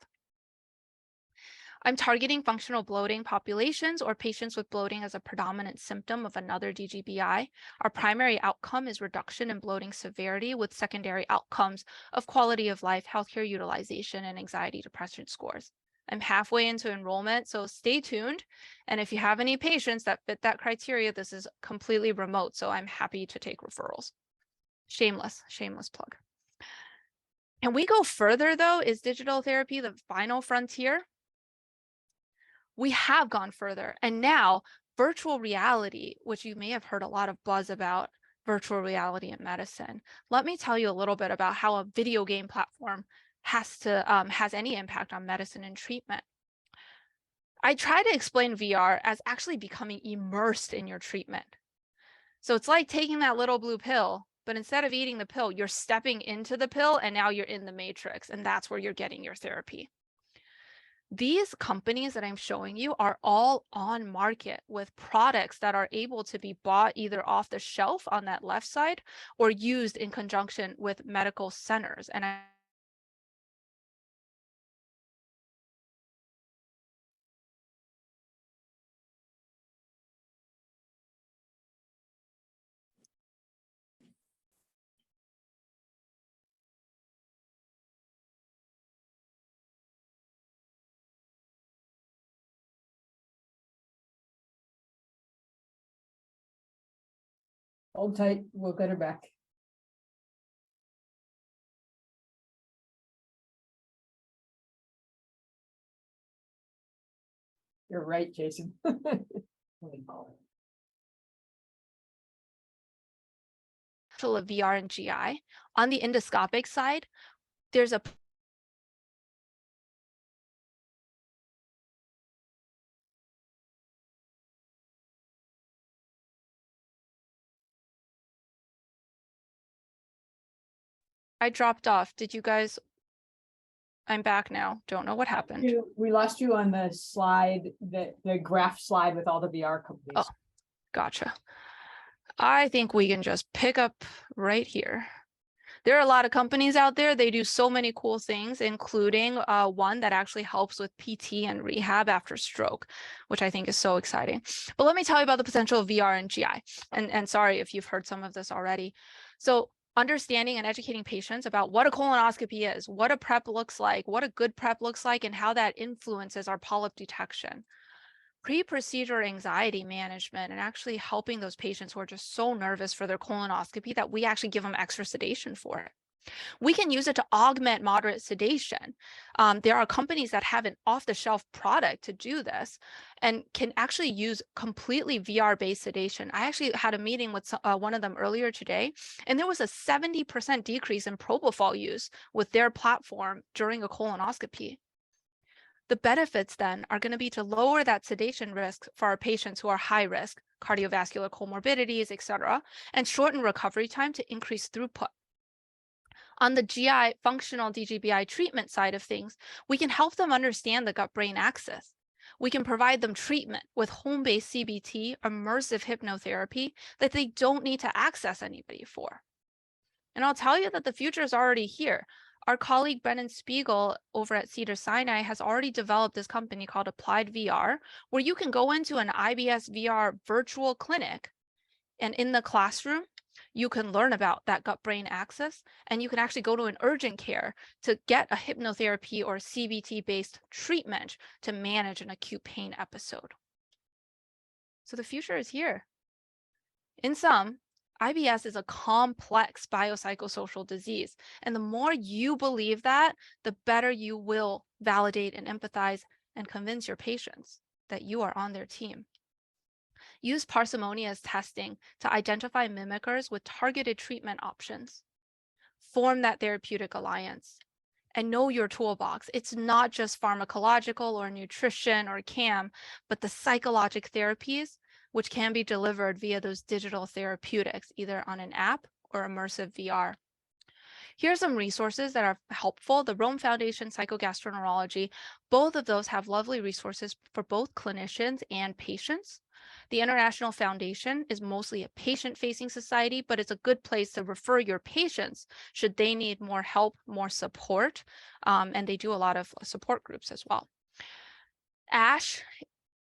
I'm targeting functional bloating populations or patients with bloating as a predominant symptom of another DGBI. Our primary outcome is reduction in bloating severity with secondary outcomes of quality of life, healthcare utilization, and anxiety depression scores. I'm halfway into enrollment, so stay tuned. And if you have any patients that fit that criteria, this is completely remote, so I'm happy to take referrals. Shameless plug. Can we go further though? Is digital therapy the final frontier? We have gone further, and now virtual reality, which you may have heard a lot of buzz about virtual reality in medicine. Let me tell you a little bit about how a video game platform has any impact on medicine and treatment. I try to explain VR as actually becoming immersed in your treatment. So it's like taking that little blue pill, but instead of eating the pill, you're stepping into the pill and now you're in the matrix, and that's where you're getting your therapy. These companies that I'm showing you are all on market with products that are able to be bought either off the shelf on that left side or used in conjunction with medical centers. And Hold tight, we'll get her back. You're right, Jason. of VR and GI. On the endoscopic side, there's a I dropped off. Did you guys? I'm back now. Don't know what happened. We lost you on the slide, the graph slide with all the VR companies. Oh, gotcha. I think we can just pick up right here. There are a lot of companies out there. They do so many cool things, including one that actually helps with PT and rehab after stroke, which I think is so exciting. But let me tell you about the potential of VR and GI. And sorry if you've heard some of this already. So understanding and educating patients about what a colonoscopy is, what a prep looks like, what a good prep looks like, and how that influences our polyp detection. Pre-procedure anxiety management, and actually helping those patients who are just so nervous for their colonoscopy that we actually give them extra sedation for it. We can use it to augment moderate sedation. There are companies that have an off-the-shelf product to do this and can actually use completely VR-based sedation. I actually had a meeting with one of them earlier today, and there was a 70% decrease in propofol use with their platform during a colonoscopy. The benefits then are going to be to lower that sedation risk for our patients who are high risk, cardiovascular comorbidities, et cetera, and shorten recovery time to increase throughput. On the GI functional DGBI treatment side of things, we can help them understand the gut-brain axis. We can provide them treatment with home-based CBT, immersive hypnotherapy that they don't need to access anybody for. And I'll tell you that the future is already here. Our colleague Brennan Spiegel over at Cedars-Sinai has already developed this company called Applied VR, where you can go into an IBS VR virtual clinic, and in the classroom, you can learn about that gut-brain axis, and you can actually go to an urgent care to get a hypnotherapy or CBT-based treatment to manage an acute pain episode. So the future is here. In sum, IBS is a complex biopsychosocial disease, and the more you believe that, the better you will validate and empathize and convince your patients that you are on their team. Use parsimonious testing to identify mimickers with targeted treatment options. Form that therapeutic alliance and know your toolbox. It's not just pharmacological or nutrition or CAM, but the psychologic therapies which can be delivered via those digital therapeutics, either on an app or immersive VR. Here are some resources that are helpful. The Rome Foundation, Psychogastroenterology, both of those have lovely resources for both clinicians and patients. The International Foundation is mostly a patient-facing society, but it's a good place to refer your patients should they need more help, more support, and they do a lot of support groups as well. ASH,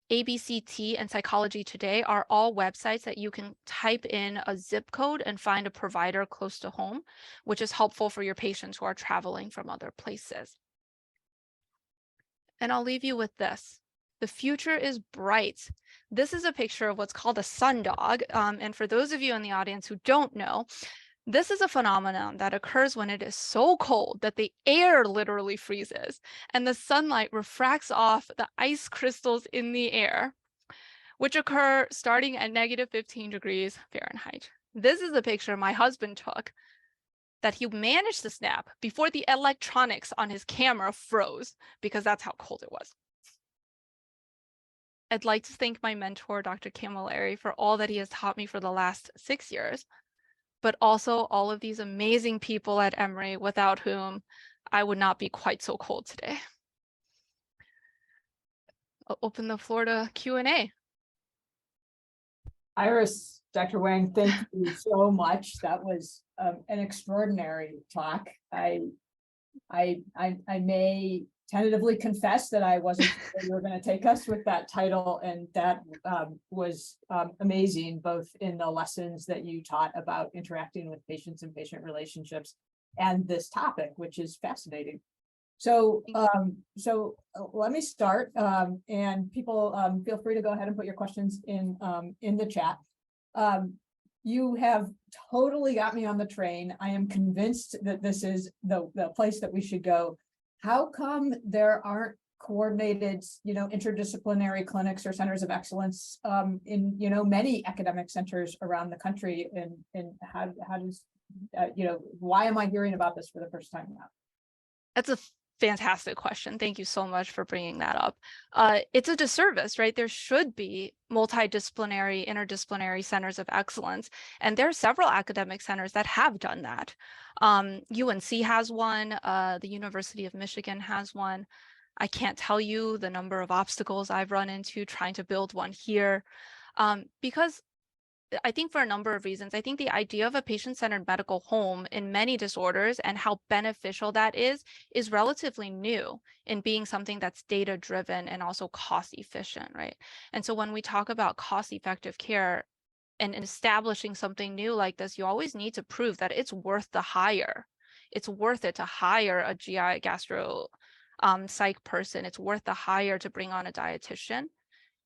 ABCT, and Psychology Today are all websites that you can type in a zip code and find a provider close to home, which is helpful for your patients who are traveling from other places. And I'll leave you with this. The future is bright. This is a picture of what's called a sundog. And for those of you in the audience who don't know, this is a phenomenon that occurs when it is so cold that the air literally freezes and the sunlight refracts off the ice crystals in the air, which occur starting at -15 degrees Fahrenheit. This is a picture my husband took that he managed to snap before the electronics on his camera froze, because that's how cold it was. I'd like to thank my mentor, Dr. Camilleri, for all that he has taught me for the last 6 years, but also all of these amazing people at Emory without whom I would not be quite so cold today. I'll open the floor to Q&A. Iris, Dr. Wang, thank you so much. That was an extraordinary talk. I may tentatively confess that I wasn't sure where you were going to take us with that title, and that was amazing, both in the lessons that you taught about interacting with patients and patient relationships, and this topic, which is fascinating. So, let me start, and people feel free to go ahead and put your questions in the chat. You have totally got me on the train. I am convinced that this is the place that we should go. How come there aren't coordinated, interdisciplinary clinics or centers of excellence in, many academic centers around the country? And how does, why am I hearing about this for the first time now? That's a fantastic question. Thank you so much for bringing that up. It's a disservice, right? There should be multidisciplinary, interdisciplinary centers of excellence. And there are several academic centers that have done that. UNC has one, the University of Michigan has one. I can't tell you the number of obstacles I've run into trying to build one here, because I think for a number of reasons. I think the idea of a patient-centered medical home in many disorders and how beneficial that is relatively new in being something that's data-driven and also cost-efficient, right? And so when we talk about cost-effective care and establishing something new like this, you always need to prove that it's worth the hire. It's worth it to hire a GI gastro psych person. It's worth the hire to bring on a dietitian.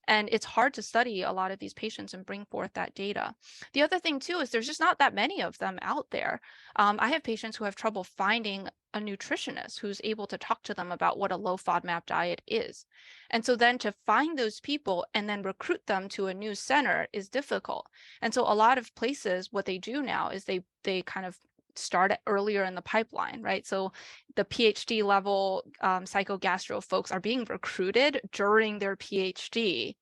And it's hard to study a lot of these patients and bring forth that data. The other thing too is there's just not that many of them out there. I have patients who have trouble finding a nutritionist who's able to talk to them about what a low FODMAP diet is. And so then to find those people and then recruit them to a new center is difficult. And so a lot of places, what they do now is they kind of start earlier in the pipeline, right? So the PhD level psychogastro folks are being recruited during their PhD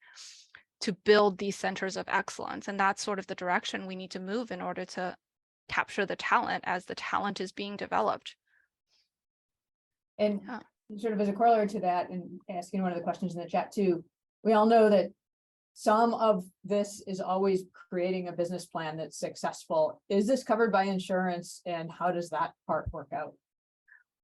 to build these centers of excellence. And that's sort of the direction we need to move in order to capture the talent as the talent is being developed. And sort of as a corollary to that, and asking one of the questions in the chat too, we all know that some of this is always creating a business plan that's successful. Is this covered by insurance, and how does that part work out?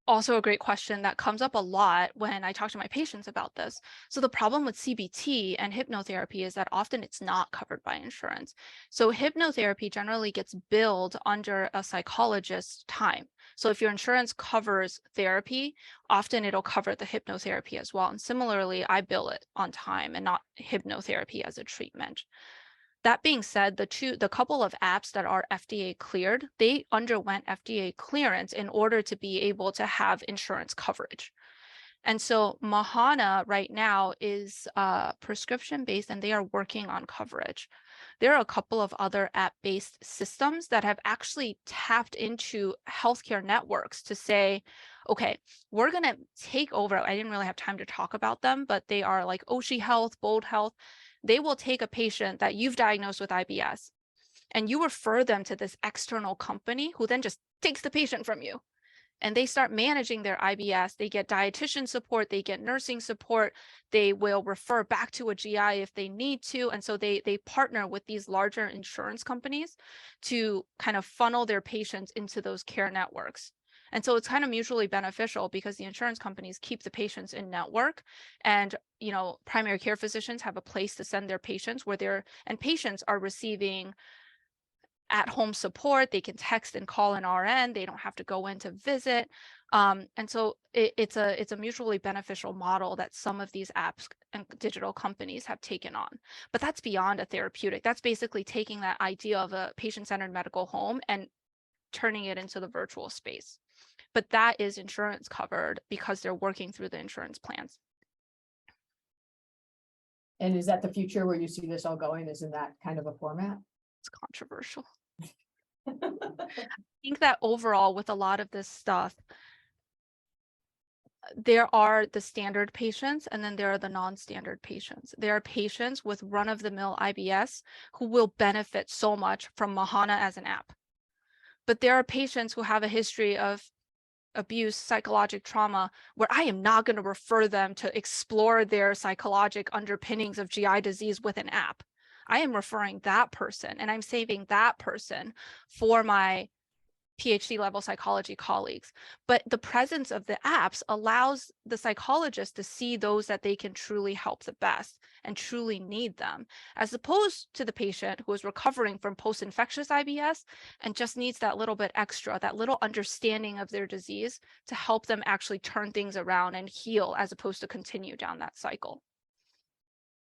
Also a great question that comes up a lot when I talk to my patients about this. So the problem with CBT and hypnotherapy is that often it's not covered by insurance. So hypnotherapy generally gets billed under a psychologist's time. So if your insurance covers therapy, often it'll cover the hypnotherapy as well. And similarly, I bill it on time and not hypnotherapy as a treatment. That being said, the couple of apps that are FDA cleared, they underwent FDA clearance in order to be able to have insurance coverage. And so Mahana right now is prescription-based, and they are working on coverage. There are a couple of other app-based systems that have actually tapped into healthcare networks to say, okay, we're going to take over. I didn't really have time to talk about them, but they are like Oshi Health, Bold Health. They will take a patient that you've diagnosed with IBS and you refer them to this external company who then just takes the patient from you. And they start managing their IBS. They get dietitian support, they get nursing support, they will refer back to a GI if they need to. And so they partner with these larger insurance companies to kind of funnel their patients into those care networks. And so it's kind of mutually beneficial because the insurance companies keep the patients in network, and primary care physicians have a place to send their patients and patients are receiving at-home support. They can text and call an RN. They don't have to go in to visit. And so it's a mutually beneficial model that some of these apps and digital companies have taken on. But that's beyond a therapeutic. That's basically taking that idea of a patient-centered medical home and turning it into the virtual space. But that is insurance covered because they're working through the insurance plans. And is that the future where you see this all going, is in that kind of a format? It's controversial. I think that overall with a lot of this stuff, there are the standard patients, and then there are the non-standard patients. There are patients with run-of-the-mill IBS who will benefit so much from Mahana as an app. But there are patients who have a history of abuse, psychological trauma, where I am not going to refer them to explore their psychologic underpinnings of GI disease with an app. I am referring that person, and I'm saving that person for my PhD level psychology colleagues. But the presence of the apps allows the psychologist to see those that they can truly help the best and truly need them, as opposed to the patient who is recovering from post-infectious IBS and just needs that little bit extra, that little understanding of their disease to help them actually turn things around and heal, as opposed to continue down that cycle.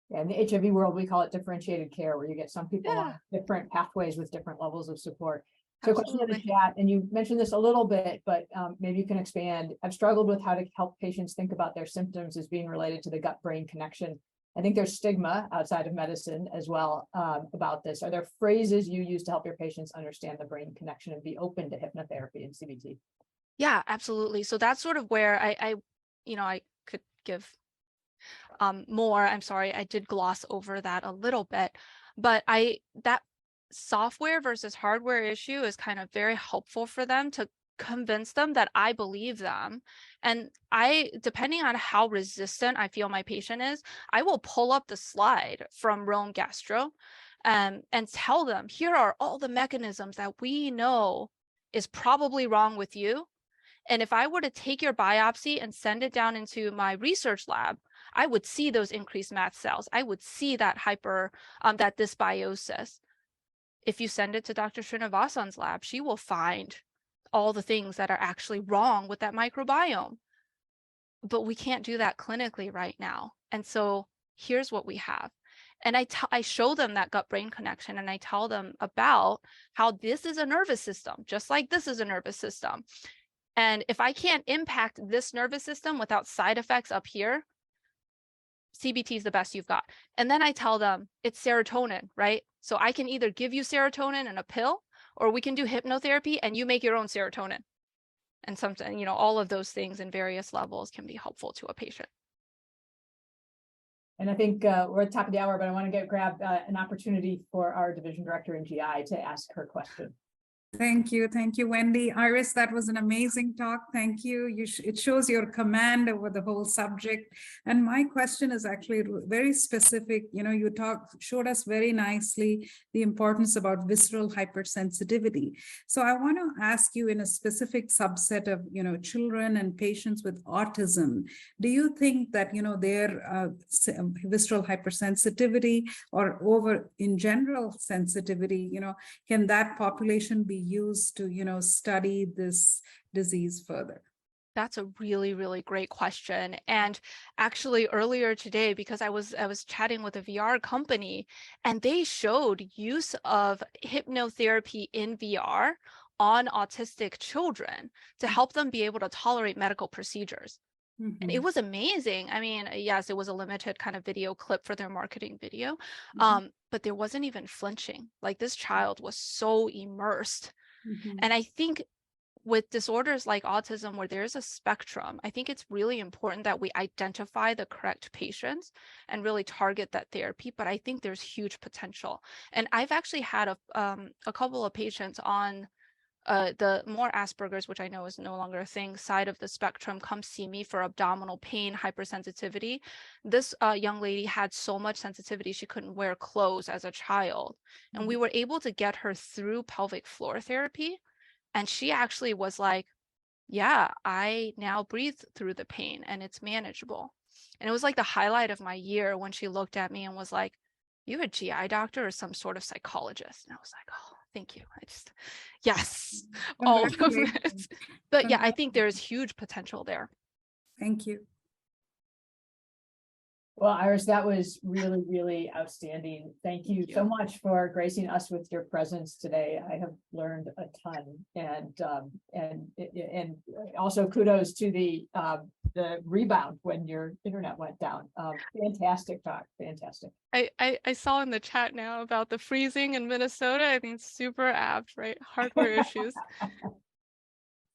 Yeah, in the HIV world, we call it differentiated care, where you get some people Yeah. on different pathways with different levels of support. So question in the Absolutely. chat, and you mentioned this a little bit, but maybe you can expand. I've struggled with how to help patients think about their symptoms as being related to the gut-brain connection. I think there's stigma outside of medicine as well about this. Are there phrases you use to help your patients understand the brain connection and be open to hypnotherapy and CBT? Yeah, absolutely. So that's sort of where I could give more. I'm sorry, I did gloss over that a little bit, but that software versus hardware issue is kind of very helpful for them to convince them that I believe them. And depending on how resistant I feel my patient is, I will pull up the slide from Rome Gastro and tell them, here are all the mechanisms that we know is probably wrong with you. And if I were to take your biopsy and send it down into my research lab, I would see those increased mast cells. I would see that that dysbiosis. If you send it to Dr. Srinivasan's lab, she will find all the things that are actually wrong with that microbiome. But we can't do that clinically right now. And so here's what we have. And I show them that gut-brain connection, and I tell them about how this is a nervous system, just like this is a nervous system. And if I can't impact this nervous system without side effects up here, CBT is the best you've got. And then I tell them it's serotonin, right? So I can either give you serotonin in a pill, or we can do hypnotherapy and you make your own serotonin. And something, all of those things in various levels can be helpful to a patient. And I think we're at the top of the hour, but I want to grab an opportunity for our division director in GI to ask her question. Thank you, Wendy. Iris, that was an amazing talk. Thank you. It shows your command over the whole subject. And my question is actually very specific. You showed us very nicely the importance about visceral hypersensitivity. So I want to ask you, in a specific subset of children and patients with autism, do you think that their visceral hypersensitivity, or over in general sensitivity, can that population be used to study this disease further? That's a really, really great question. And actually earlier today, because I was chatting with a VR company, and they showed use of hypnotherapy in VR on autistic children to help them be able to tolerate medical procedures. And it was amazing. I mean, yes, it was a limited kind of video clip for their marketing video, but there wasn't even flinching. Like, this child was so immersed. And I think with disorders like autism, where there's a spectrum, I think it's really important that we identify the correct patients and really target that therapy. But I think there's huge potential. And I've actually had a couple of patients on the more Asperger's, which I know is no longer a thing, side of the spectrum, come see me for abdominal pain, hypersensitivity. This young lady had so much sensitivity, she couldn't wear clothes as a child. And we were able to get her through pelvic floor therapy. And she actually was like, yeah, I now breathe through the pain and it's manageable. And it was like the highlight of my year when she looked at me and was like, you a GI doctor or some sort of psychologist? And I was like, oh, thank you. Yes, all of it. But yeah, I think there's huge potential there. Thank you. Well, Iris, that was really, really outstanding. Thank you so much for gracing us with your presence today. I have learned a ton, and also kudos to the rebound when your internet went down. Fantastic talk, fantastic. I saw in the chat now about the freezing in Minnesota. I think it's super apt, right? Hardware issues.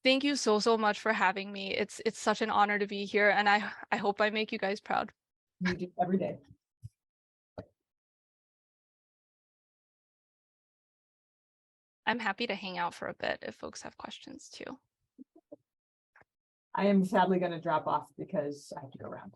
Thank you so much for having me. It's such an honor to be here, and I hope I make you guys proud. You do every day. I'm happy to hang out for a bit if folks have questions too. I am sadly going to drop off because I have to go around.